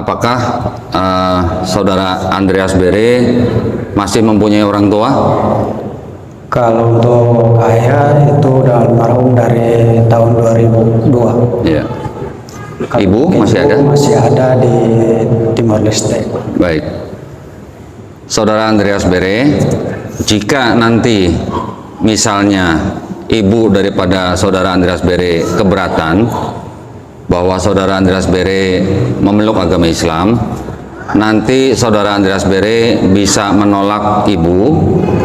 apakah saudara Andreas Bere masih mempunyai orang tua? Kalau untuk ayah itu udah almarhum dari tahun 2002. Iya. Kalau Ibu masih ada? Masih ada di Timor Leste. Baik. Saudara Andreas Bere, jika nanti misalnya ibu daripada saudara Andreas Bere keberatan bahwa saudara Andreas Bere memeluk agama Islam, nanti saudara Andreas Bere bisa menolak ibu,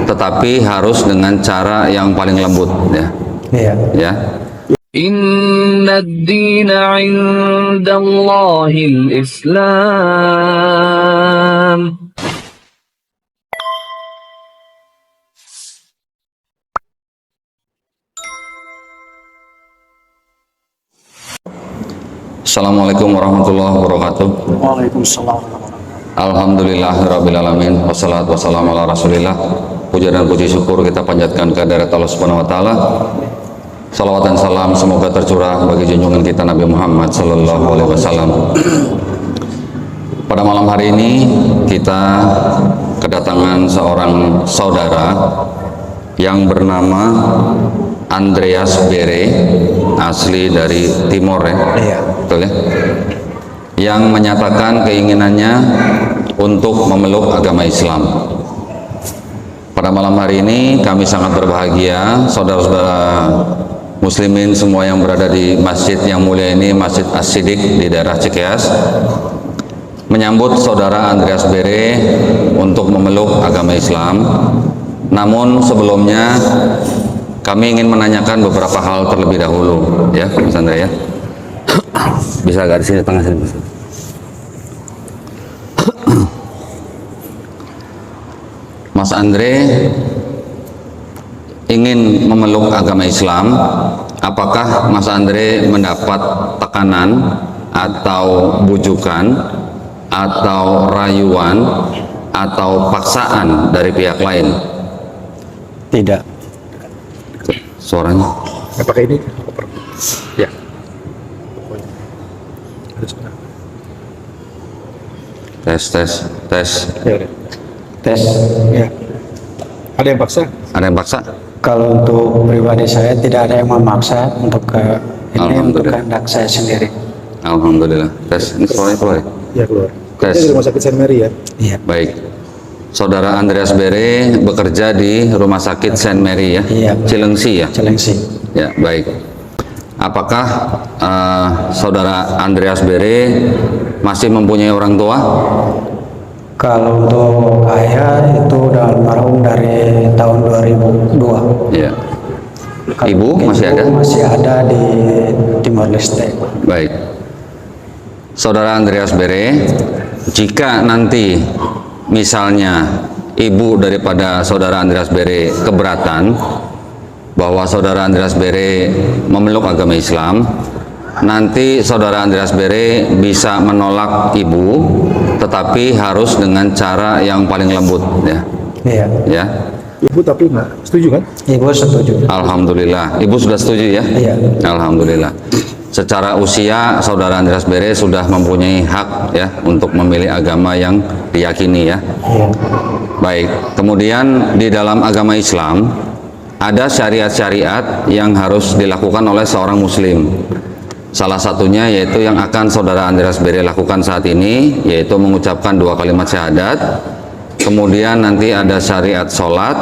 tetapi harus dengan cara yang paling lembut, ya. Iya. Ya. Inna ad-dina 'inda Allahil Islam. Assalamualaikum warahmatullahi wabarakatuh. Waalaikumsalam. Alhamdulillahirrabbilalamin. Wassalatu wassalamu ala rasulillah. Puja dan puji syukur kita panjatkan kehadirat Allah subhanahu wa ta'ala. Salawat dan salam semoga tercurah bagi junjungan kita Nabi Muhammad sallallahu alaihi wasallam. Pada malam hari ini kita kedatangan seorang saudara yang bernama Andreas Bere, asli dari Timor, ya. Iya. Betul, ya? Yang menyatakan keinginannya untuk memeluk agama Islam. Pada malam hari ini kami sangat berbahagia, saudara-saudara muslimin semua yang berada di masjid yang mulia ini, Masjid As-Siddiq di daerah Cikeas, menyambut saudara Andreas Bere untuk memeluk agama Islam. Namun sebelumnya kami ingin menanyakan beberapa hal terlebih dahulu, ya, Mas Andre, ya. Bisa agak di sini, tengah sini, Mas. Mas Andre ingin memeluk agama Islam. Apakah Mas Andre mendapat tekanan atau bujukan atau rayuan atau paksaan dari pihak lain? Tidak. Suaranya. Apakah ini? Ya. Tes. Ya, udah. Tes. Ya. Ada yang paksa? Ada yang paksa? Kalau untuk pribadi saya tidak ada yang memaksa untuk ini untuk Alhamdulillah. kehendak saya sendiri. Alhamdulillah. Tes. Ini suaranya keluar, ya? Ya, keluar. Tes. Ini di Rumah Sakit Saint Mary, ya? Iya. Baik. Saudara Andreas Bere bekerja di Rumah Sakit Saint Mary, ya? Iya. Cilengsi, ya? Cilengsi. Ya, baik. Apakah saudara Andreas Bere masih mempunyai orang tua? Kalau untuk ayah itu udah almarhum dari tahun 2002. Ya. Kalau Ibu masih ada? Masih ada di Timor Leste. Baik. Saudara Andreas Bere, jika nanti misalnya ibu daripada saudara Andreas Bere keberatan bahwa saudara Andreas Bere memeluk agama Islam, nanti saudara Andreas Bere bisa menolak ibu, tetapi harus dengan cara yang paling lembut, ya. Iya. Ya. Ibu tapi nggak setuju, kan? Ibu setuju. Alhamdulillah. Ibu sudah setuju, ya? Iya. Alhamdulillah. Secara usia saudara Andreas Bere sudah mempunyai hak, ya, untuk memilih agama yang diyakini, ya. Iya. Baik. Kemudian di dalam agama Islam ada syariat-syariat yang harus dilakukan oleh seorang muslim. Salah satunya yaitu yang akan saudara Andreas Bere lakukan saat ini, yaitu mengucapkan 2 kalimat syahadat. Kemudian nanti ada syariat sholat,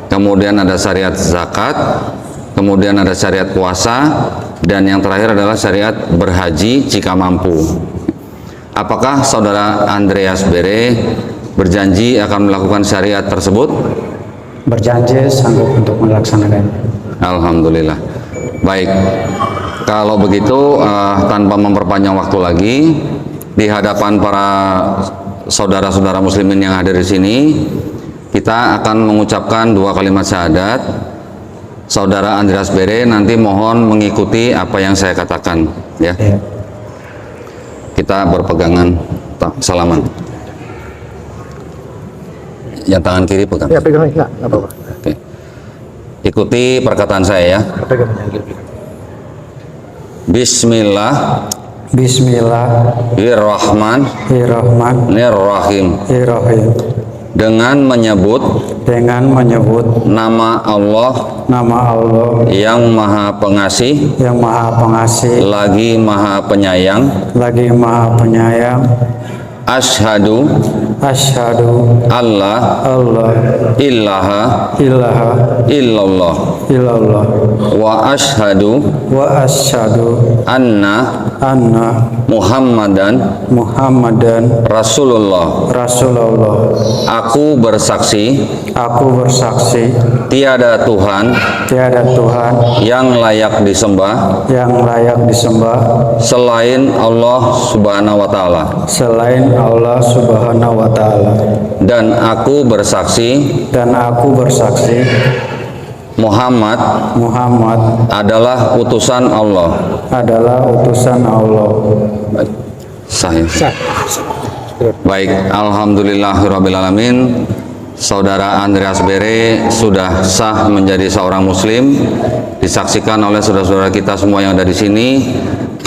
kemudian ada syariat zakat, kemudian ada syariat puasa, dan yang terakhir adalah syariat berhaji jika mampu. Apakah saudara Andreas Bere berjanji akan melakukan syariat tersebut? Berjanji sanggup untuk melaksanakan. Alhamdulillah. Baik. Kalau begitu, tanpa memperpanjang waktu lagi, di hadapan para saudara-saudara muslimin yang hadir di sini, kita akan mengucapkan 2 kalimat syahadat. Saudara Andreas Bere nanti mohon mengikuti apa yang saya katakan, ya. Iya. Kita berpegangan, salaman. Yang tangan kiri pegang. Ya, pegang aja. Nggak apa-apa. Oke. Ikuti perkataan saya, ya. Pegang aja. Bismillah, Bismillahirrahmanirrahim. Bismillahirrahmanirrahim. Dengan menyebut nama Allah yang Maha Pengasih, lagi Maha Penyayang. Asyhadu Allah ilaha illallah wa asyhadu anna Muhammadan Rasulullah. Aku bersaksi tiada Tuhan yang layak disembah selain Allah Subhanahu wa taala. Dan aku bersaksi Muhammad adalah utusan Allah. Sah. Baik, alhamdulillahirrabbilalamin. Saudara Andreas Bere sudah sah menjadi seorang muslim, disaksikan oleh saudara-saudara kita semua yang ada di sini.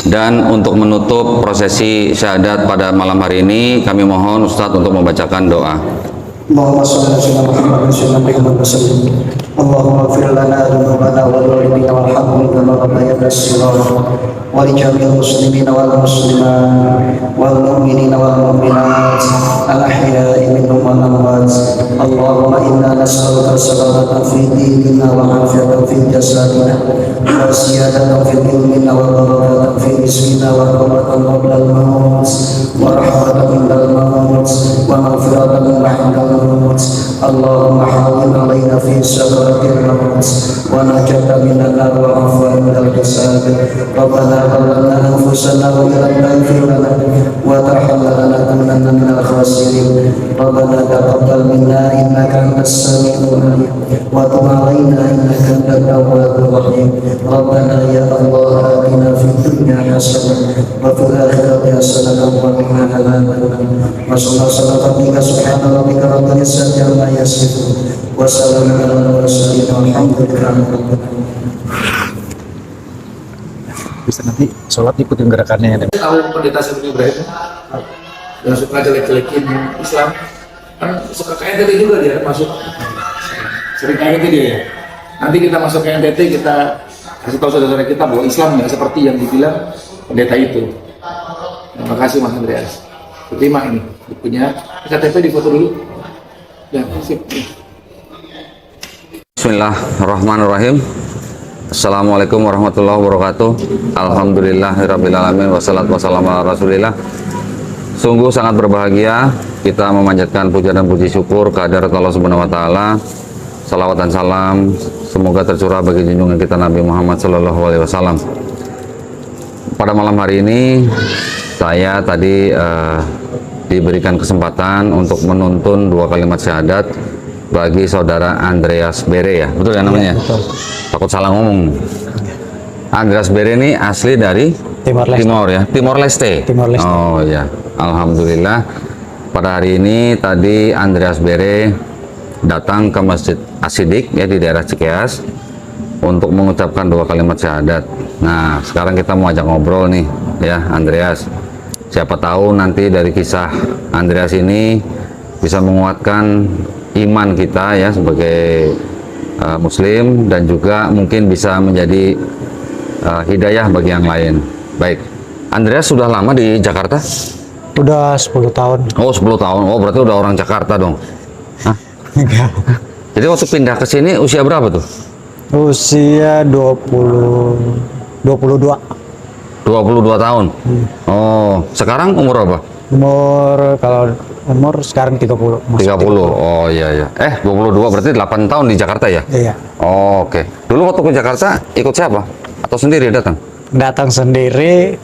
Dan untuk menutup prosesi syahadat pada malam hari ini, kami mohon Ustadz untuk membacakan doa. Allahumma shalli ala Muhammad wa sallim. Allahumma ighfir lana dhunubana wal walidina warhamhum kama rabbayana shaghira wa li jami'il muslimina wal muslimat wal mu'minina wal mu'minat al ahya'i minhum wal amwat. Allahumma inna nas'aluka salamatan fi dinina wa afiyatan fi jasadina wa ziyadatan fi ilmina wa barakatan fi rizqina wa rahmatan qabla al-maut wa rahmatan inda al-maut wa maghfiratan ba'da al-maut. Allahumma hawwin 'alaina fi sakaratil maut wa najata minan nar wa 'afwan minal hisab. Rabbana zalamna anfusana wa illam taghfir lana wa tarhamna lanakunanna minal khasirin. Rabbana taqabbal minna innaka antas samiul 'alim wa tub 'alaina innaka antat tawwabur rahim. Rabbana ya Allah atina fid dunya hasanah wa fil akhirati hasanah wa qina adzabannar. Wa sallallahu subhana rabbika rabbil izzati amma yasifun wa salamun alal mursalin walhamdulillahi rabbil alamin. Bisa nanti sholat ikutin gerakannya ya. Tahu pendeta Saiful Ibrahim yang suka jelek-jelekin Islam, kan suka ke NTT juga dia masuk, sering ke NTT dia ya. Nanti kita masuk ke NTT, kita kasih tahu saudara-saudara kita bahwa Islam nggak seperti yang dibilang pendeta itu. Terima kasih Mas Andreas. Terima ini bukunya, KTP difoto dulu. Ya, sip. Bismillahirrahmanirrahim. Assalamualaikum warahmatullahi wabarakatuh. Alhamdulillahirrabbilalamin. Wassalatu wassalamu ala rasulillah. Sungguh sangat berbahagia kita memanjatkan puja dan puji syukur kehadirat Allah Subhanahu wa taala. Salawat dan salam semoga tercurah bagi junjungan kita Nabi Muhammad sallallahu alaihi wasallam. Pada malam hari ini saya tadi diberikan kesempatan untuk menuntun 2 kalimat syahadat bagi saudara Andreas Bere ya, betul ya namanya? Betul. Takut salah ngomong. Andreas Bere ini asli dari Timor Leste. Oh ya, alhamdulillah. Pada hari ini tadi Andreas Bere datang ke Masjid As-Siddiq ya di daerah Cikeas untuk mengucapkan 2 kalimat syahadat. Nah, sekarang kita mau ajak ngobrol nih ya Andreas. Siapa tahu nanti dari kisah Andreas ini bisa menguatkan iman kita ya sebagai muslim, dan juga mungkin bisa menjadi hidayah bagi yang lain. Baik, Andreas sudah lama di Jakarta? Udah 10 tahun. Oh 10 tahun, oh berarti udah orang Jakarta dong. Hah? Enggak. Jadi waktu pindah ke sini usia berapa tuh? Usia 22 tahun. Oh, sekarang umur apa? Umur sekarang 30. 30. Oh iya iya. 22 berarti 8 tahun di Jakarta ya? Iya. Oh, oke. Dulu waktu ke Jakarta ikut siapa? Atau sendiri datang? Datang sendiri.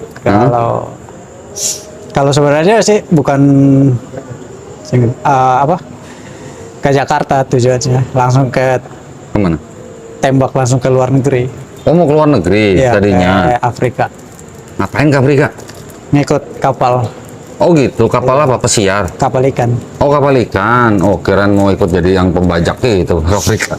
Kalau sebenarnya sih bukan ke Jakarta tujuannya, langsung ke Kemana? tembak langsung ke luar negeri. Oh mau ke luar negeri Iya, tadinya? ke Afrika. Ngapain ke Afrika? Ngikut kapal. Oh gitu, kapal apa? Pesiar? kapal ikan. Oh kapal ikan. Oh kirain mau ikut jadi yang pembajak gitu ke Afrika.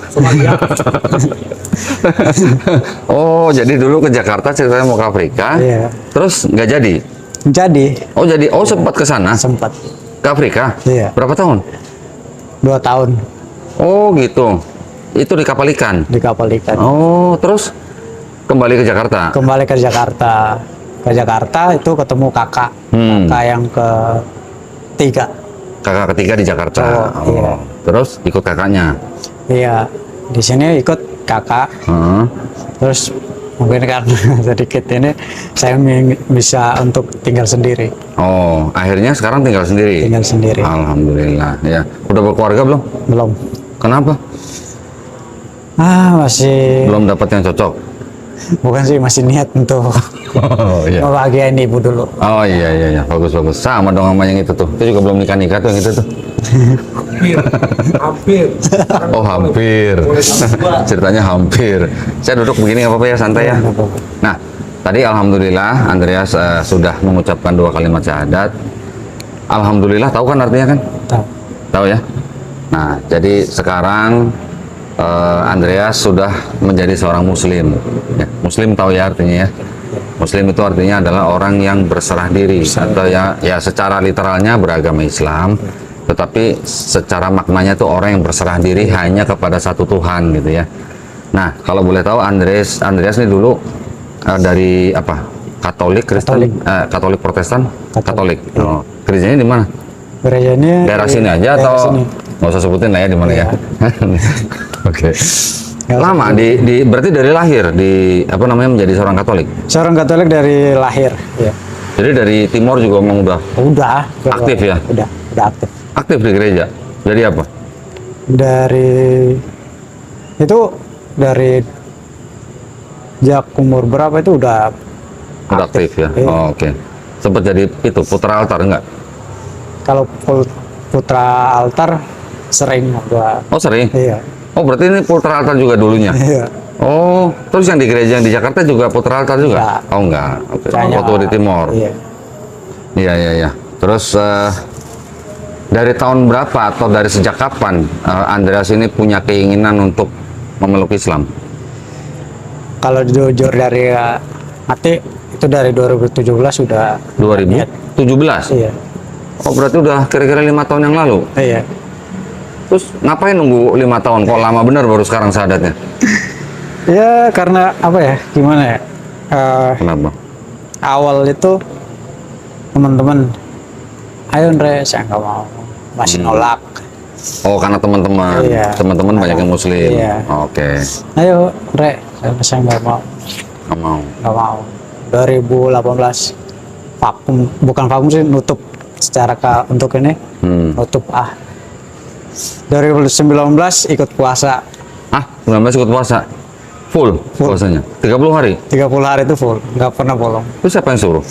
Oh jadi dulu ke Jakarta ceritanya mau ke Afrika. Iya. Terus nggak jadi? Jadi Oh jadi, oh sempat ke sana sempat ke Afrika. Iya. Berapa tahun? 2 tahun Oh gitu. Itu di kapal ikan. di kapal ikan. Oh terus kembali ke Jakarta. Kembali ke Jakarta. Ke Jakarta itu ketemu kakak. Kakak yang ketiga. Kakak ketiga di Jakarta. Cowok, iya. Terus ikut kakaknya. Iya. Di sini ikut kakak. Heeh. Terus mungkin karena sedikit ini saya bisa untuk tinggal sendiri. Oh akhirnya sekarang tinggal sendiri. Tinggal sendiri. Alhamdulillah. Ya. Udah berkeluarga belum? Belum. Kenapa? Masih Belum dapat yang cocok. bukan sih, masih niat untuk Oh iya. membahagiain ibu dulu. Oh iya, bagus. Sama dong sama yang itu tuh. Itu juga belum nikah tuh yang itu tuh. Hampir. Oh hampir. Ceritanya hampir. Saya duduk begini nggak apa-apa ya, santai ya. Nggak apa-apa. Nah, tadi alhamdulillah Andreas sudah mengucapkan 2 kalimat syahadat. Alhamdulillah, tahu kan artinya kan? Tahu. Tahu ya. Nah, jadi sekarang Andreas sudah menjadi seorang muslim. Ya, muslim tahu ya artinya ya. Muslim itu artinya adalah orang yang berserah diri atau ya secara literalnya beragama Islam, tetapi secara maknanya itu orang yang berserah diri hanya kepada satu Tuhan gitu ya. Nah, kalau boleh tahu Andreas ini dulu dari apa? Katolik, Kristen, Katolik Protestan, Katolik. Oh, gerejanya di mana? Gerejanya Daerah di sini aja daerah atau sini. nggak usah sebutin lah ya di mana ya? Oke. Nggak usah Lama berarti dari lahir di apa namanya menjadi seorang Katolik. Seorang Katolik dari lahir. Ya. Jadi dari Timor juga memang Udah. Aktif ya? Udah aktif. aktif di gereja. Jadi apa? Dari sejak umur berapa itu udah Aktif ya. Iya. Oh, oke. Sempat jadi itu putra altar enggak? Kalau putra altar sering gua. Oh sering. Iya. Oh berarti ini putra altar juga dulunya. Iya. Oh terus yang di gereja yang di Jakarta juga putra altar juga? Enggak. Oh enggak. Oke. Hanya- Waktu di Timor. Iya. Iya. Terus dari tahun berapa atau dari sejak kapan Andreas ini punya keinginan untuk memeluk Islam? Kalau jujur dari hati itu dari 2017 sudah 2017? Iya. Oh berarti udah kira-kira 5 tahun yang lalu? Iya. Terus ngapain nunggu 5 tahun? Kok lama bener baru sekarang syahadatnya? Ya karena apa ya? Gimana ya? Kenapa? Awal itu teman-teman, ayo Andre, saya nggak mau, masih nolak. Oh karena teman-teman, Iya. teman-teman banyak yang muslim. Iya. Oke, Ayo Andre, saya nggak mau, nggak mau. 2018 vakum, bukan vakum sih, nutup secara untuk ini, nutup 2019 ikut puasa, 19 ikut puasa, full puasanya, 30 hari. 30 hari itu full, nggak pernah bolong. Itu siapa yang suruh?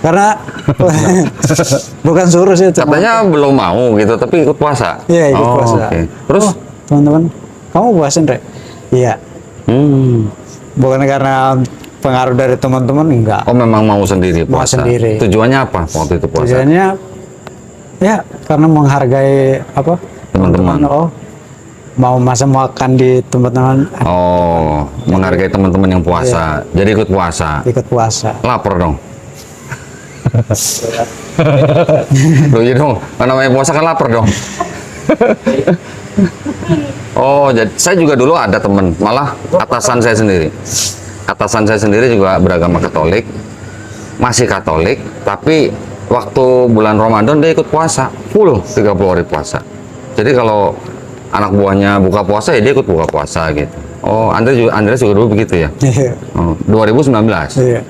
Karena bukan suruh sih, cuma- Katanya belum mau gitu, tapi ikut puasa. Iya, ikut Oh, puasa. oke. Terus? Teman-teman, kamu puasa Andre? Iya. Bukan karena pengaruh dari teman-teman, enggak. Oh memang mau sendiri Mau puasa. sendiri. Tujuannya apa waktu itu puasa? Tujuannya ya karena menghargai apa? Teman-teman. Oh, mau masa makan di tempat teman, Oh, menghargai teman-teman yang puasa. Jadi ikut puasa. ikut puasa. Lapar dong. Loh iya dong, kan namanya puasa kan lapar dong. Oh, jadi saya juga dulu ada teman, malah atasan saya sendiri. Atasan saya sendiri juga beragama Katolik, masih Katolik, tapi waktu bulan Ramadan dia ikut puasa, full 30 hari puasa. Jadi kalau anak buahnya buka puasa ya dia ikut buka puasa gitu. Oh, Andreas juga dulu begitu ya? Iya. Oh, 2019. Iya.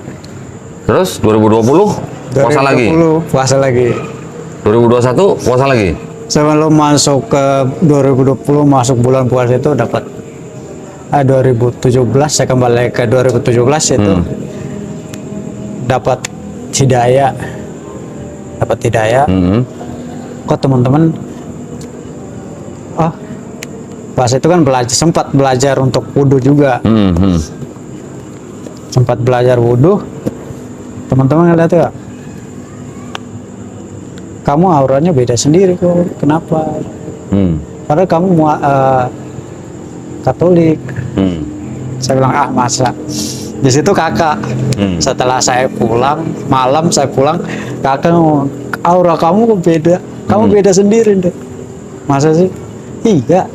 Terus 2020 puasa lagi. 2020 puasa lagi. 2021 puasa lagi. Sebelum masuk ke 2020 masuk bulan puasa itu dapat 2017 saya kembali ke 2017 itu dapat hidayah. Kok teman-teman puasa itu kan sempat belajar untuk wudhu juga. Sempat belajar wudhu. Teman-teman ngeliat ya, kamu auranya beda sendiri kok, kenapa? Padahal kamu Katolik. Saya bilang, ah masa. Di situ kakak, setelah saya pulang, malam saya pulang, kakak ngomong, aura kamu kok beda, kamu beda sendiri deh. Masa sih? Iya.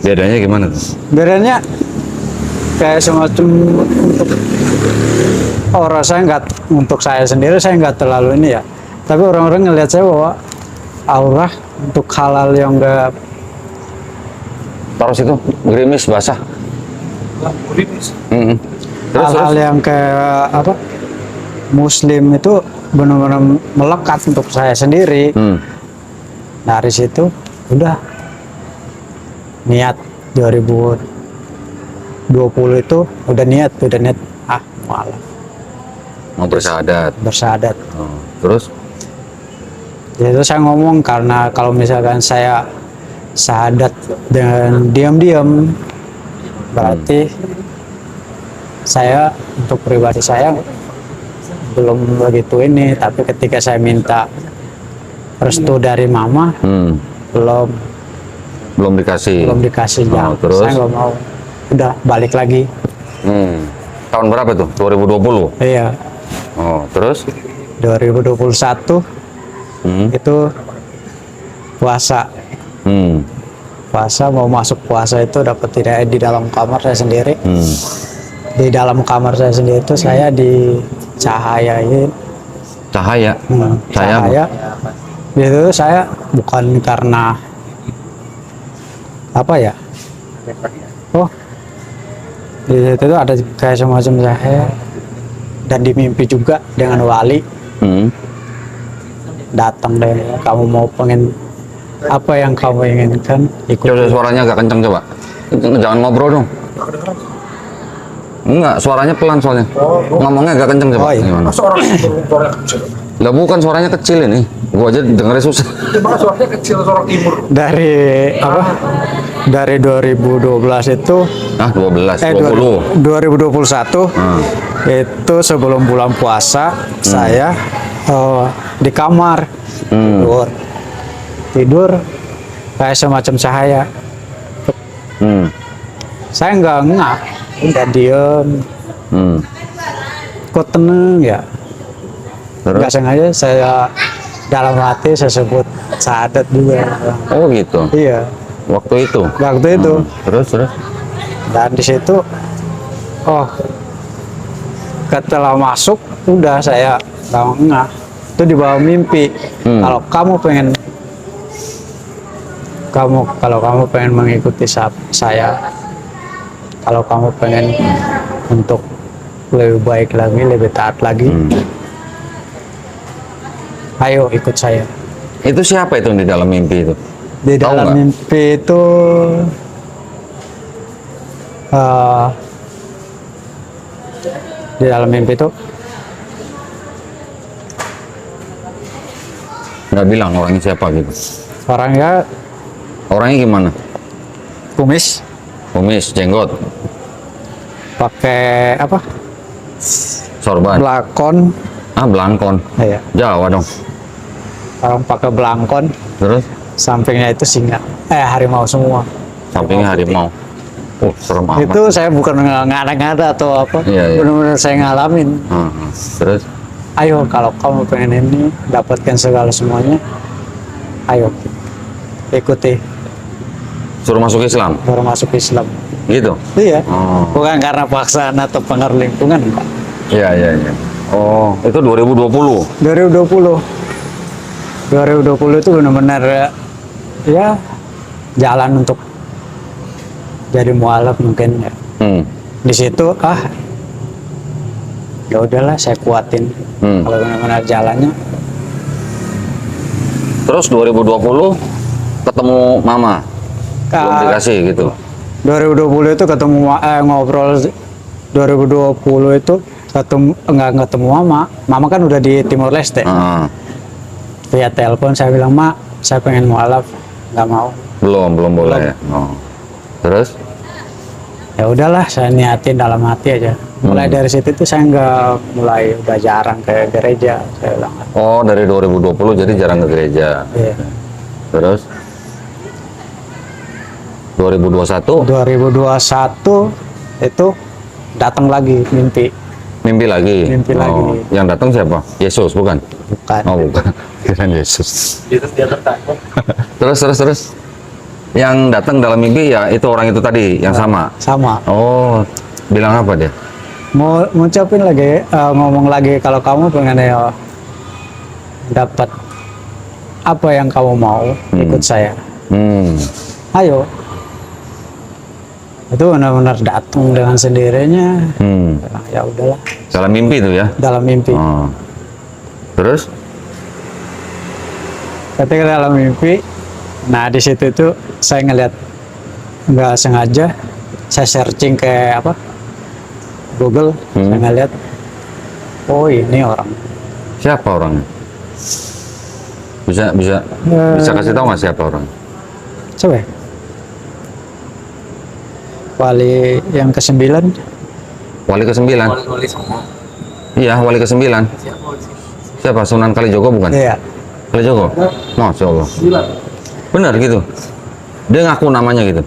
Bedanya gimana tuh? Bedanya kayak semacam untuk aura saya nggak, untuk saya sendiri saya nggak terlalu ini ya. Tapi orang-orang ngelihat saya bahwa aura untuk halal yang nggak. Taruh situ, gerimis basah. Hal-hal yang kayak apa, Muslim itu benar-benar melekat untuk saya sendiri. Dari situ udah niat 2020 itu udah niat malah Mau bersyahadat. Terus? Itu saya ngomong, karena kalau misalkan saya syahadat dengan diam-diam berarti saya untuk pribadi saya belum begitu ini, tapi ketika saya minta restu dari mama belum dikasih ya. Terus? Saya nggak mau, udah balik lagi. Tahun berapa tuh? 2020? Iya. Terus? 2021 itu puasa. Puasa, mau masuk puasa itu dapat tidak di dalam kamar saya sendiri. Di dalam kamar saya sendiri itu saya dicahayain. Cahaya? Cahaya. Itu saya bukan karena apa ya? Di situ tuh ada kayak semacam cahaya, dan di mimpi juga dengan wali. Datang deh, kamu mau pengen apa yang kamu inginkan, ikut. Coba suaranya agak kencang coba. Jangan ngobrol dong. Enggak, suaranya pelan soalnya. Ngomongnya agak kencang coba. Gimana? Lah bukan, suaranya kecil ini. Gua aja dengernya susah. Suaranya kecil, suara timur. Dari apa? Dari 2012 itu 2021 itu sebelum bulan puasa saya di kamar tidur kayak semacam cahaya. Saya nggak ngeh, udah diem, kok tenang ya. Nggak sengaja saya dalam hati saya sebut syahadat juga. Oh gitu. Iya. Waktu itu. Terus. Dan di situ, setelah masuk udah saya nggak ngeh. Itu di bawah mimpi. Kalau kamu pengen mengikuti saya, kalau kamu pengen untuk lebih baik lagi, lebih taat lagi, ayo ikut saya. Itu siapa itu di dalam mimpi itu? Di dalam mimpi itu nggak bilang orangnya siapa gitu. Orangnya gimana? Kumis, jenggot, pakai apa? sorban, Belangkon. belangkon. Iya. Jawa dong. Orang pakai belangkon. Terus? Sampingnya itu singa. Harimau semua. Sampingnya harimau. Serem amat. Itu saya bukan ngada-ngada atau apa. Iya. Benar-benar saya ngalamin. Terus? Ayo, kalau kamu pengen ini, dapatkan segala semuanya, ayo ikuti. Suruh masuk Islam? Baru masuk Islam. Gitu? Iya. Bukan karena paksaan atau pengaruh lingkungan, Pak. Iya. Itu 2020? 2020 itu benar-benar ya jalan untuk jadi mualaf mungkin ya. Di situ ya udahlah saya kuatin kalau benar-benar jalannya. Terus 2020 ketemu mama? Belum dikasih gitu? 2020 itu ketemu ngobrol. 2020 itu nggak ketemu mama kan udah di Timor Leste. Via telepon saya bilang, "Mak, saya pengen mualaf." Nggak mau. Belum boleh. Terus Ya udahlah, saya niatin dalam hati aja. Mulai dari situ tuh saya udah jarang ke gereja. Saya bilang, Oh, dari 2020 jadi jarang ke gereja. iya. Terus 2021 2021 itu datang lagi mimpi. mimpi lagi. Mimpi Oh, lagi. yang datang siapa? Yesus bukan? Bukan. Oh, bukan. Kirain Yesus. Terus. Yang datang dalam mimpi ya itu orang itu tadi yang sama. Sama. Oh, bilang apa dia? Mau ngucapin lagi, ngomong lagi kalau kamu pengen ya dapat apa yang kamu mau, ikut saya. Ayo. Itu benar-benar datang dengan sendirinya. Ya udahlah, Dalam mimpi itu ya? dalam mimpi. Oh. Terus? Ketika dalam mimpi, nah di situ tuh saya ngeliat nggak sengaja, saya searching ke apa Google, saya ngeliat, oh ini orang. Siapa orangnya? Bisa kasih tahu nggak siapa orang? Coba ya? Wali yang ke-9. Wali ke-9. Iya, wali ke-9. Siapa? Sunan Kalijogo bukan? Iya. Kalijogo? Masya Allah. Benar gitu? Dia ngaku namanya gitu?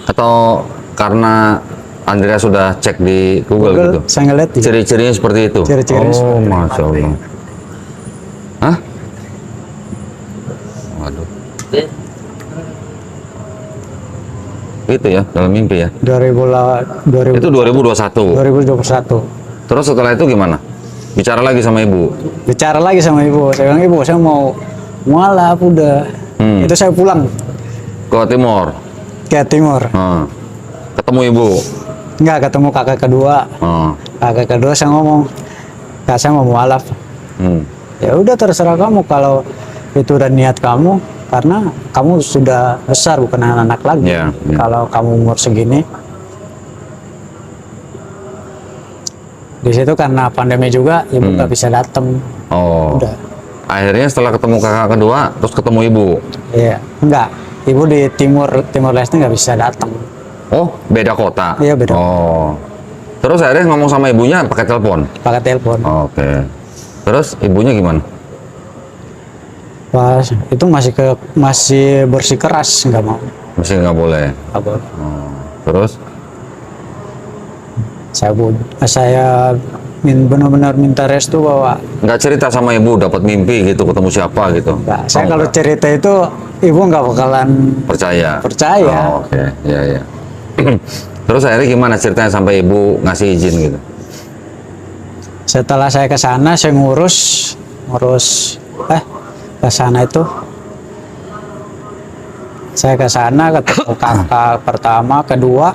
Atau karena Andrea sudah cek di Google gitu? Saya ngeliat di Ciri-cirinya seperti itu? Ciri-cirinya Oh, seperti itu. Masya Allah. Hah? Waduh. Gitu ya, dalam mimpi ya? 2000, Itu 2021. 2021. Terus setelah itu gimana? Bicara lagi sama ibu? Bicara lagi sama ibu, saya bilang, ibu saya mau mualaf udah. Itu saya pulang Ke timur? ke timur. Ketemu ibu? Enggak, ketemu kakak kedua. Kakak kedua saya ngomong, kak saya mau mualaf. Ya udah terserah kamu kalau itu udah niat kamu, karena kamu sudah besar bukan anak-anak lagi. Iya, iya. Kalau kamu umur segini, di situ karena pandemi juga ibu nggak bisa datang. Oh. Udah. Akhirnya setelah ketemu kakak kedua, terus ketemu ibu? Iya, enggak. Ibu di Timur Leste nggak bisa datang. Oh, beda kota? Iya, beda. Oh. Terus akhirnya ngomong sama ibunya pakai telepon? Pakai telepon. Oke. Terus ibunya gimana? Pas itu masih bersikeras nggak mau. Masih nggak boleh? Nggak boleh. Terus? Saya benar-benar minta restu bahwa Nggak cerita sama ibu dapat mimpi gitu, ketemu siapa gitu? enggak, saya Oh, kalau nggak. cerita itu ibu nggak bakalan Percaya? percaya. Oh, oke, ya. Terus akhirnya gimana ceritanya sampai ibu ngasih izin gitu? Setelah saya ke sana, saya ngurus ke sana itu. Saya ke sana ketemu kakak pertama, kedua.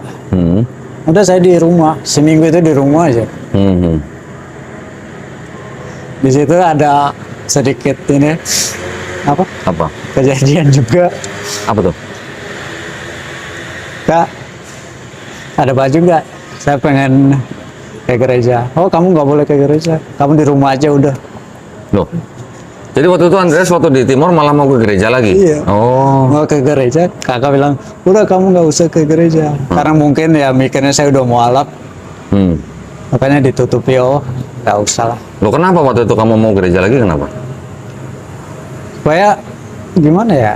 Udah saya di rumah, seminggu itu di rumah aja. Di situ ada sedikit ini Apa? kejadian juga. Apa tuh? Kak, ada baju nggak? Saya pengen ke gereja. Oh, kamu nggak boleh ke gereja. Kamu di rumah aja udah. Loh. Jadi waktu itu Andreas waktu di timur malah mau ke gereja lagi? Iya. Oh. Mau ke gereja, kakak bilang, udah kamu nggak usah ke gereja. Karena mungkin ya mikirnya saya udah mualaf, makanya ditutupi. Oh, nggak usah lah. Loh kenapa waktu itu kamu mau gereja lagi kenapa? Supaya gimana ya?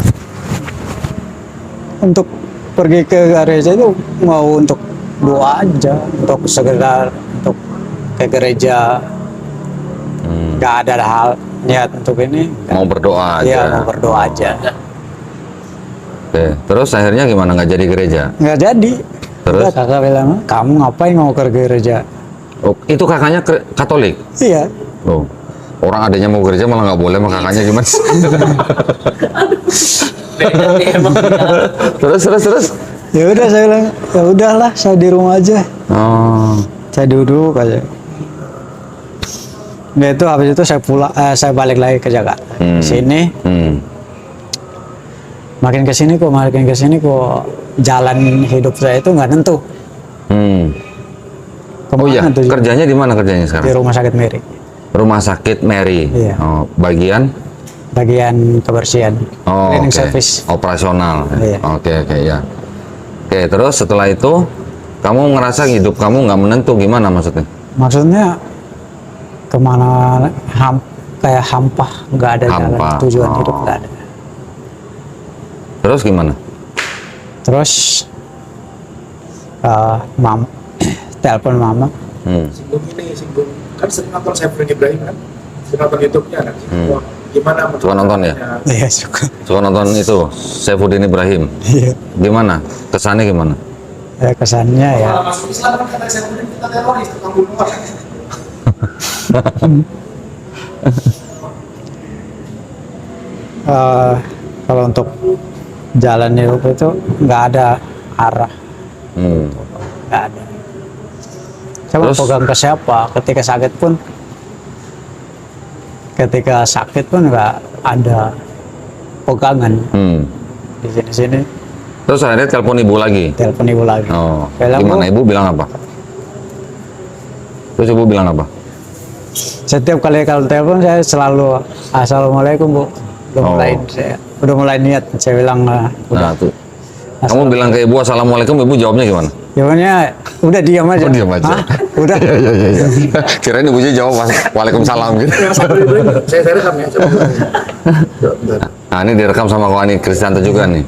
Untuk pergi ke gereja itu mau untuk doa aja, untuk sekedar untuk ke gereja. Nggak ada hal niat untuk ini. Mau berdoa aja? Iya, mau berdoa aja. Oke. Terus akhirnya gimana, nggak jadi gereja? Nggak jadi. Terus? Udah, kakak bilang, kamu ngapain mau ke gereja? Oh, itu kakaknya Katolik? Iya. Oh. Orang adanya mau gereja malah nggak boleh, sama kakaknya gimana? Terus? Ya udah saya bilang, ya udahlah, saya di rumah aja. Oh. Saya duduk aja. Nah itu habis itu saya pulang, saya balik lagi ke Jakarta. Sini, makin kesini kok jalan hidup saya itu nggak nentu. Oh iya, Kemana tuh? kerjanya di mana kerjanya Di sekarang? Rumah Sakit Mary, Rumah Sakit Mary. Iya. Oh, bagian? bagian kebersihan, Oh, cleaning oke. service. Operasional. Iya. Oke, ya. Oke, terus setelah itu Kamu ngerasa hidup kamu nggak menentu, gimana maksudnya? Maksudnya kemana kayak hampa, nggak ada jalan Hampa. tujuan Oh. hidup nggak ada. Terus gimana? Terus telepon mama. Singgung ini, singgung. Kan sering nonton Saiful Ibrahim kan? Sering nonton YouTube-nya kan? Wah, gimana? Suka nonton ya? Iya suka. Suka nonton itu Saifuddin Ibrahim. Iya. Gimana? Kesannya gimana? Ya kesannya ya Kalau masuk Islam kan kata Saifuddin kita teroris, tukang bunuh orang. kalau untuk jalan hidup itu nggak ada arah, nggak ada. Saya mau Terus? pegang ke siapa? Ketika sakit pun nggak ada pegangan. Di sini Terus akhirnya telepon ibu lagi. telepon ibu lagi. Oh, Bilang, gimana "Bu, ibu bilang apa? Terus ibu bilang apa? setiap kali kalau telepon saya selalu assalamualaikum bu. Udah mulai niat. Saya bilang Nah, tuh. Kamu bilang ke ibu assalamualaikum, ibu jawabnya gimana? jawabannya udah diam aja. Oh, diam aja. Hah? Udah. Kirain ibunya jawab waalaikumsalam gitu. Yang Saiful Ibrahim, saya rekam ya. Coba. Bentar. Nah, ini direkam sama Kohani Kristianto juga nih.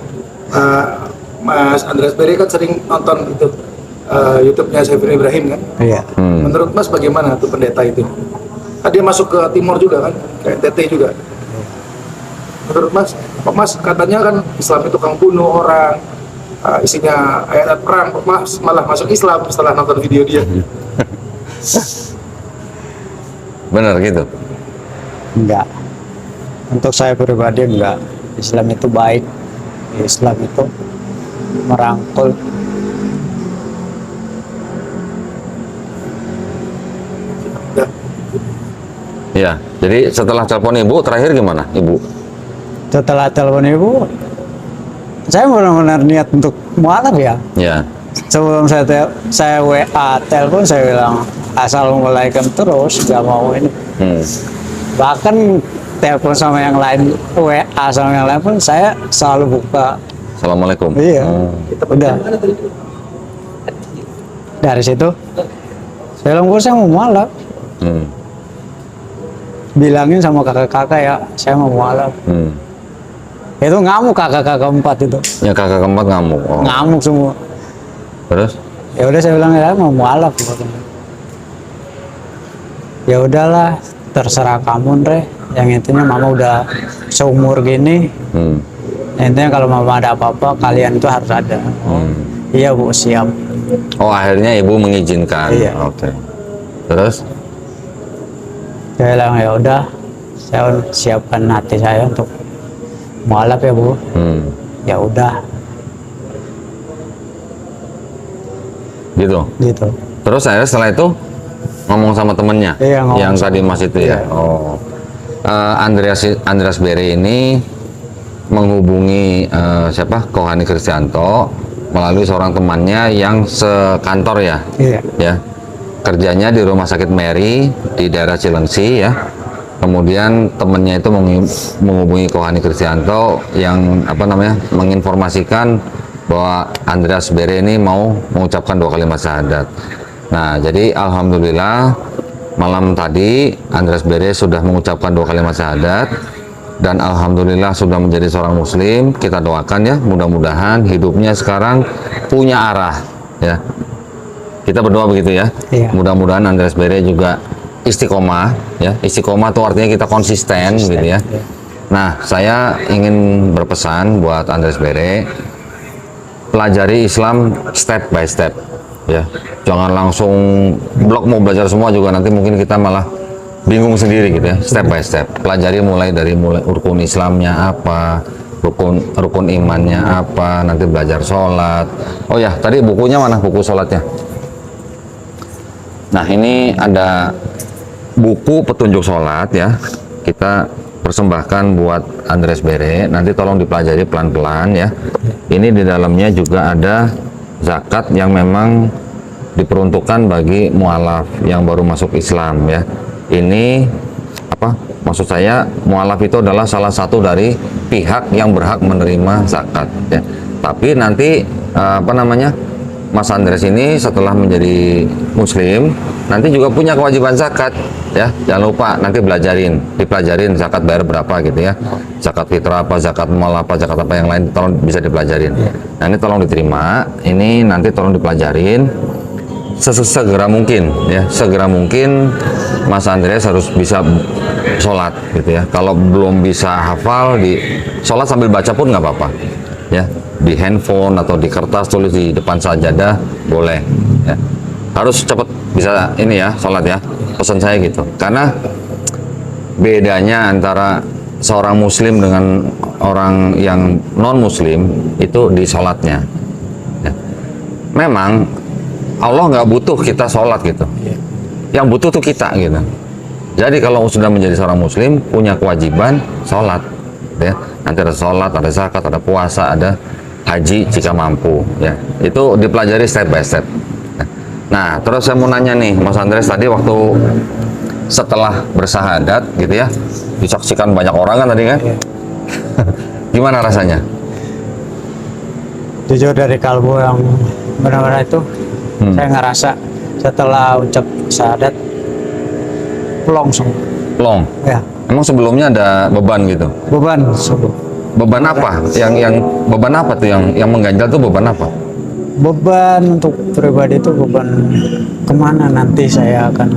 Mas Andreas Berry kan sering nonton itu YouTube-nya Saiful Ibrahim kan? Iya. Menurut Mas bagaimana tuh pendeta itu? Kan dia masuk ke timur juga kan, kayak NTT juga. Menurut Mas, kok Mas katanya kan Islam itu tukang bunuh orang, isinya ayat perang, kok Mas malah masuk Islam setelah nonton video dia? Bener gitu. Enggak. Untuk saya pribadi enggak. Islam itu baik. Islam itu merangkul. Ya. Iya. Jadi setelah telepon ibu terakhir gimana, ibu? Setelah telepon ibu, saya benar-benar niat untuk mualaf ya. Ya. Sebelum saya WA telepon, saya bilang assalamualaikum terus, nggak mau ini. Bahkan telepon sama yang lain, WA sama yang lain pun saya selalu buka. Assalamualaikum. Iya. Udah. Dari situ, saya bilang saya mau mualaf. Bilangin sama kakak-kakak ya, saya mau mualaf. Itu ngamuk kakak-kakak empat itu. Ya kakak keempat ngamuk. Oh. Ngamuk semua. Terus? Ya udah saya bilang ya mau mualaf. Ya udahlah, terserah kamu Re. Yang intinya mama udah seumur gini. Intinya kalau mama ada apa-apa kalian itu harus ada. Iya bu, siap. Oh akhirnya ibu mengizinkan. Iya. Oke. Terus? Saya bilang ya udah, saya siapkan hati saya untuk mualaf ya bu. Ya udah. Gitu. Gitu. Terus akhirnya setelah itu ngomong sama temennya. Iya, ngomong yang sama- tadi Mas itu ya. Iya. Oh. Andreas Berry ini menghubungi siapa? Kohani Kristianto melalui seorang temannya yang sekantor ya. Iya. Ya. Kerjanya di Rumah Sakit Mary di daerah Cilengsi ya. Kemudian temennya itu menghubungi Kohani Kristianto yang apa namanya menginformasikan bahwa Andreas Berry ini mau mengucapkan 2 kalimat syahadat. Nah, jadi alhamdulillah malam tadi Andreas Berry sudah mengucapkan 2 kalimat syahadat dan alhamdulillah sudah menjadi seorang muslim. Kita doakan ya, mudah-mudahan hidupnya sekarang punya arah ya. Kita berdoa begitu ya. Iya. Mudah-mudahan Andreas Berry juga istiqomah ya. Istiqomah itu artinya kita konsisten gitu ya. Iya. Nah, saya ingin berpesan buat Andreas Berry, pelajari Islam step by step ya. Jangan langsung blok mau belajar semua juga nanti mungkin kita malah bingung sendiri gitu ya. Step by step. Pelajari mulai rukun Islamnya apa, rukun imannya apa, nanti belajar sholat. Oh ya, tadi bukunya mana buku sholatnya? Nah, ini ada buku petunjuk sholat ya. Kita persembahkan buat Andreas Berry. Nanti tolong dipelajari pelan-pelan ya. Ini di dalamnya juga ada zakat yang memang diperuntukkan bagi mualaf yang baru masuk Islam ya. Ini apa? Maksud saya mualaf itu adalah salah satu dari pihak yang berhak menerima zakat ya. Tapi nanti apa namanya? Mas Andres ini setelah menjadi muslim nanti juga punya kewajiban zakat ya. Jangan lupa nanti dipelajarin zakat bayar berapa gitu ya. Zakat fitrah apa, zakat mal apa, zakat apa yang lain tolong bisa dipelajarin. Nah, ini tolong diterima, ini nanti tolong dipelajarin sesegera mungkin ya. Segera mungkin Mas Andreas harus bisa sholat gitu ya. Kalau belum bisa hafal, di sholat sambil baca pun nggak apa-apa ya. Di handphone atau di kertas tulis di depan sajadah boleh ya. Harus cepat bisa ini ya sholat ya, pesan saya gitu. Karena bedanya antara seorang muslim dengan orang yang non muslim itu di sholatnya ya. Memang Allah nggak butuh kita sholat gitu, yang butuh tuh kita gitu. Jadi kalau sudah menjadi seorang muslim punya kewajiban sholat ya. Nanti ada sholat, ada zakat, ada puasa, ada haji jika mampu ya. Itu dipelajari step by step. Nah, terus saya mau nanya nih Mas Andres, tadi waktu setelah bersahadat gitu ya, disaksikan banyak orang kan tadi kan? Gimana rasanya? Jujur dari kalbu yang benar-benar itu, saya ngerasa setelah ucap syahadat plong semua. Plong? Ya, Emang sebelumnya ada beban gitu? beban semua. Beban apa? Yang beban apa tuh yang mengganjal tuh beban apa? Beban untuk pribadi itu beban kemana nanti saya akan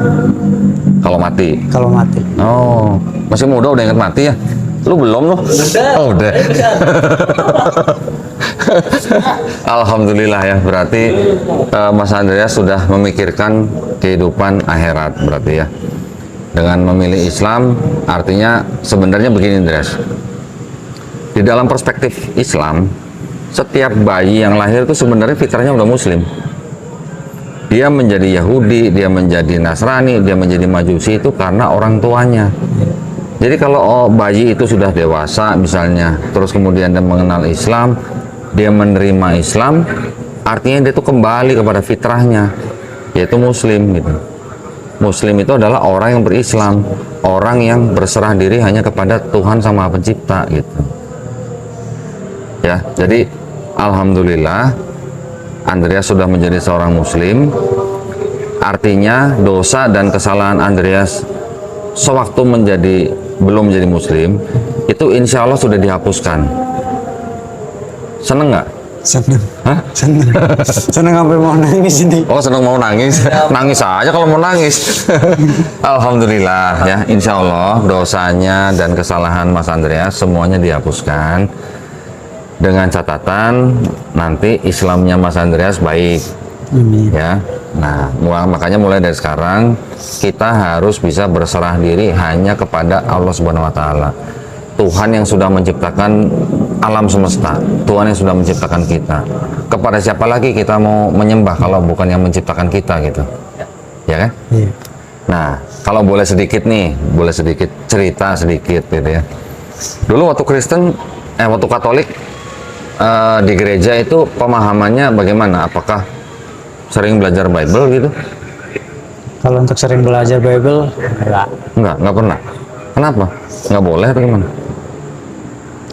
Kalau mati? kalau mati. Oh, masih muda udah ingat mati ya? Lu belum loh? Oh, udah. Alhamdulillah ya, berarti Mas Andreas sudah memikirkan kehidupan akhirat berarti ya. Dengan memilih Islam, artinya sebenarnya begini Andreas. Di dalam perspektif Islam, setiap bayi yang lahir itu sebenarnya fitrahnya udah muslim. Dia menjadi Yahudi, dia menjadi Nasrani, dia menjadi Majusi itu karena orang tuanya. Jadi kalau bayi itu sudah dewasa misalnya, terus kemudian dia mengenal Islam, dia menerima Islam, artinya dia itu kembali kepada fitrahnya, yaitu muslim gitu. Muslim itu adalah orang yang berislam, orang yang berserah diri hanya kepada Tuhan sama Pencipta gitu. Ya, jadi alhamdulillah Andreas sudah menjadi seorang muslim. Artinya dosa dan kesalahan Andreas sewaktu belum menjadi muslim itu insya Allah sudah dihapuskan. Seneng nggak? Seneng. Hah? Seneng. Seneng sampai mau nangis ini. Oh, seneng mau nangis? Nangis aja kalau mau nangis. Alhamdulillah ya, insya Allah dosanya dan kesalahan Mas Andreas semuanya dihapuskan. Dengan catatan nanti Islamnya Mas Andreas baik. Amin. Ya. Nah, makanya mulai dari sekarang kita harus bisa berserah diri hanya kepada Allah Subhanahu wa taala. Tuhan yang sudah menciptakan alam semesta, Tuhan yang sudah menciptakan kita. Kepada siapa lagi kita mau menyembah kalau bukan yang menciptakan kita gitu. Ya kan? Iya. Nah, kalau boleh sedikit cerita sedikit gitu ya. Dulu waktu waktu Katolik di gereja itu pemahamannya bagaimana? Apakah sering belajar Bible gitu? Kalau untuk sering belajar Bible, Enggak pernah. Kenapa? Nggak boleh atau gimana?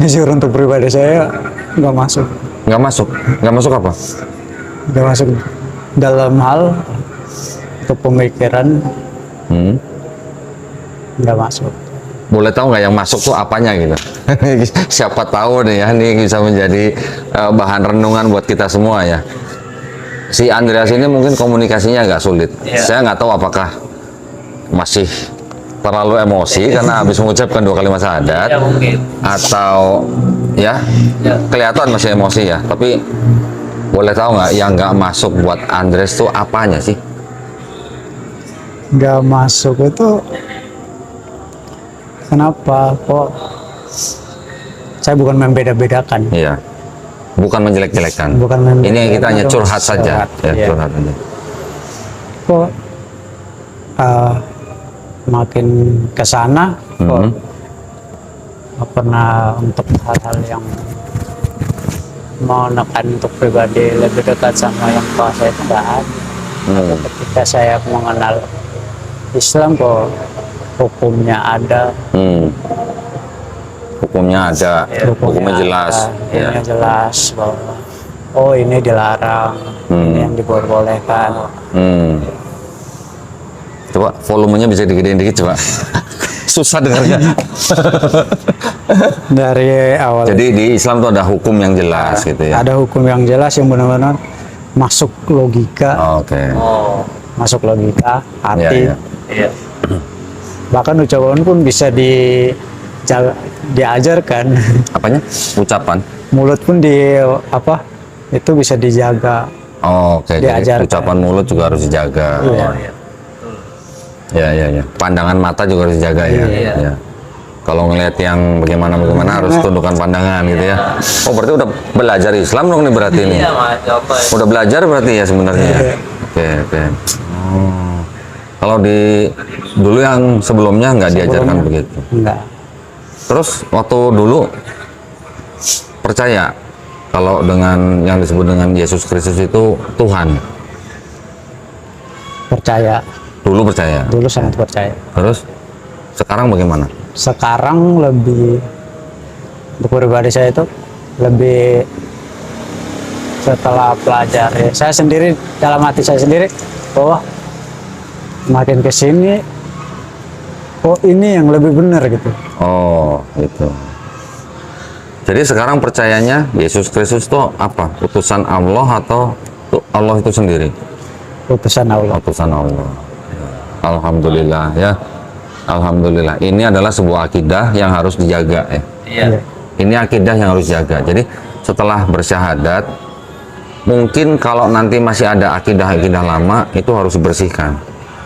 jujur untuk pribadi saya nggak masuk. Nggak masuk? Nggak masuk apa? Nggak masuk dalam hal untuk pemikiran, nggak masuk. Boleh tahu nggak yang masuk tuh apanya gitu? Siapa tahu nih ya, ini bisa menjadi bahan renungan buat kita semua ya. Si Andreas ini mungkin komunikasinya agak sulit. Saya nggak tahu apakah masih terlalu emosi karena habis mengucapkan 2 kalimat syahadat, atau ya kelihatan masih emosi ya. Tapi boleh tahu nggak yang nggak masuk buat Andreas tuh apanya sih? Nggak masuk itu kenapa? Kok saya bukan membeda-bedakan. Iya. Bukan menjelek-jelekan. Bukan membeda-belakan. Ini kita hanya curhat saja. Ya, Iya. curhat aja. Kok makin ke sana kok nggak pernah untuk hal-hal yang mau nekan untuk pribadi lebih dekat sama yang tua saya itu nggak ada. Ketika saya mengenal Islam kok hukumnya ada. Hukumnya ada, hukumnya jelas. Hukumnya jelas bahwa oh ini dilarang, ini yang diperbolehkan. Coba volumenya bisa digedein dikit coba. Susah dengarnya. Dari awal Jadi di Islam tuh ada hukum yang jelas gitu ya. ada hukum yang jelas yang benar-benar masuk logika, Oke. masuk logika, hati. Iya. Bahkan ucapan pun bisa diajarkan. Apanya? Ucapan. Mulut pun itu bisa dijaga. Oke. Jadi Diajarkan. ucapan mulut juga harus dijaga. Ya. Pandangan mata juga harus dijaga ya. Ya. Kalau ngelihat yang bagaimana harus tundukkan pandangan gitu ya. Oh berarti udah belajar Islam dong nih berarti ini. Udah belajar berarti ya sebenarnya. Oke. Oh. Kalau dulu yang sebelumnya nggak diajarkan begitu. Enggak. Terus waktu dulu percaya kalau dengan yang disebut dengan Yesus Kristus itu Tuhan. Percaya. Dulu percaya. Dulu sangat percaya. Terus sekarang bagaimana? Sekarang lebih, untuk pribadi saya itu lebih, setelah belajar ya, saya sendiri dalam hati saya sendiri bahwa makin kesini ini yang lebih benar gitu. Oh gitu. Jadi sekarang percayanya Yesus Kristus itu apa? Utusan Allah atau Allah itu sendiri? Utusan Allah. Utusan Allah. Alhamdulillah ya. Alhamdulillah. Ini adalah sebuah akidah yang harus dijaga ya. Iya. Ini akidah yang harus dijaga. Jadi setelah bersyahadat, mungkin kalau nanti masih ada akidah-akidah lama itu harus dibersihkan.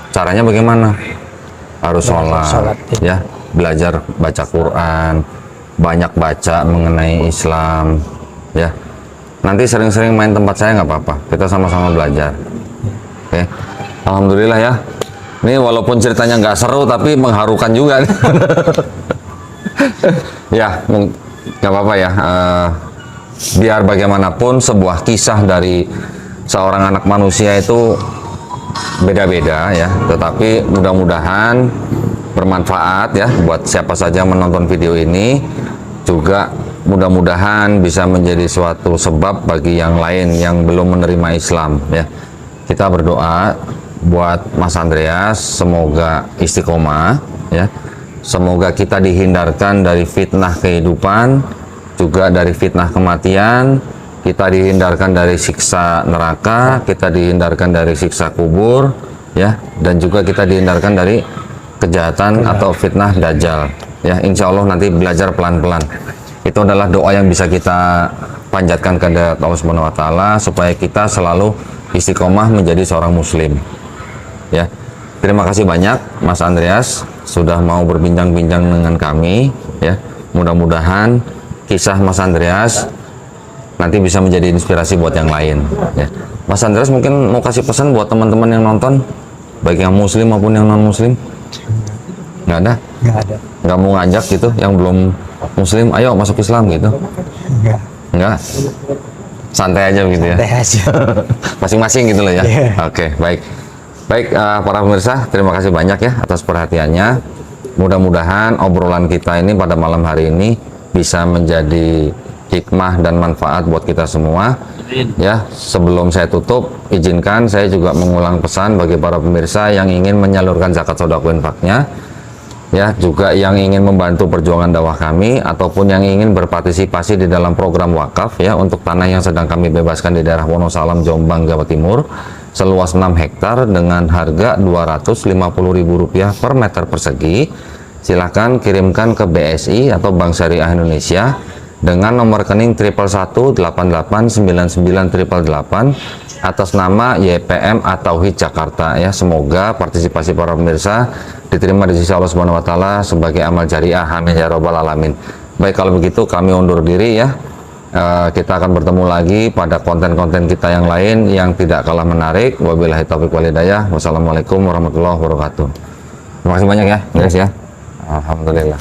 Caranya bagaimana? Harus sholat, ya, belajar baca Quran, banyak baca mengenai Islam, ya. Nanti sering-sering main tempat saya nggak apa-apa. Kita sama-sama belajar. Oke. Alhamdulillah ya. Ini walaupun ceritanya nggak seru tapi mengharukan juga. Ya, nggak apa-apa ya. Biar bagaimanapun sebuah kisah dari seorang anak manusia itu beda-beda ya, tetapi mudah-mudahan bermanfaat ya buat siapa saja menonton video ini, juga mudah-mudahan bisa menjadi suatu sebab bagi yang lain yang belum menerima Islam ya. Kita berdoa buat Mas Andreas, semoga istiqomah ya, semoga kita dihindarkan dari fitnah kehidupan, juga dari fitnah kematian, kita dihindarkan dari siksa neraka, kita dihindarkan dari siksa kubur ya, dan juga kita dihindarkan dari kejahatan atau fitnah dajjal ya. Insya Allah nanti belajar pelan-pelan. Itu adalah doa yang bisa kita panjatkan kepada Allah Subhanahu wa Ta'ala supaya kita selalu istiqomah menjadi seorang muslim ya. Terima kasih banyak Mas Andreas sudah mau berbincang-bincang dengan kami ya. Mudah-mudahan kisah Mas Andreas nanti bisa menjadi inspirasi buat yang lain ya. Mas Andreas mungkin mau kasih pesan buat teman-teman yang nonton, baik yang muslim maupun yang non muslim? Nggak ada? Nggak ada. Nggak mau ngajak gitu yang belum muslim, ayo masuk Islam gitu? Nggak? Santai aja gitu ya? Santai aja. Masing-masing gitu loh ya? Oke, baik. Baik, para pemirsa, terima kasih banyak ya atas perhatiannya. Mudah-mudahan obrolan kita ini pada malam hari ini bisa menjadi hikmah dan manfaat buat kita semua ya. Sebelum saya tutup, izinkan saya juga mengulang pesan bagi para pemirsa yang ingin menyalurkan zakat sedekah infaknya ya, juga yang ingin membantu perjuangan dakwah kami ataupun yang ingin berpartisipasi di dalam program wakaf ya untuk tanah yang sedang kami bebaskan di daerah Wonosalam, Jombang, Jawa Timur seluas 6 hektar dengan harga Rp250.000 per meter persegi. Silahkan kirimkan ke BSI atau Bank Syariah Indonesia dengan nomor rekening 111889988 atas nama YPM At-Tauhid Jakarta ya. Semoga partisipasi para pemirsa diterima di sisi Allah Subhanahu wa Ta'ala sebagai amal jariah. Amin ya rabbal alamin. Baik, kalau begitu kami undur diri ya. Kita akan bertemu lagi pada konten-konten kita yang lain yang tidak kalah menarik. Wabillahi taufiq wal hidayah. Wassalamualaikum warahmatullahi wabarakatuh. Terima kasih banyak ya guys ya. Alhamdulillah.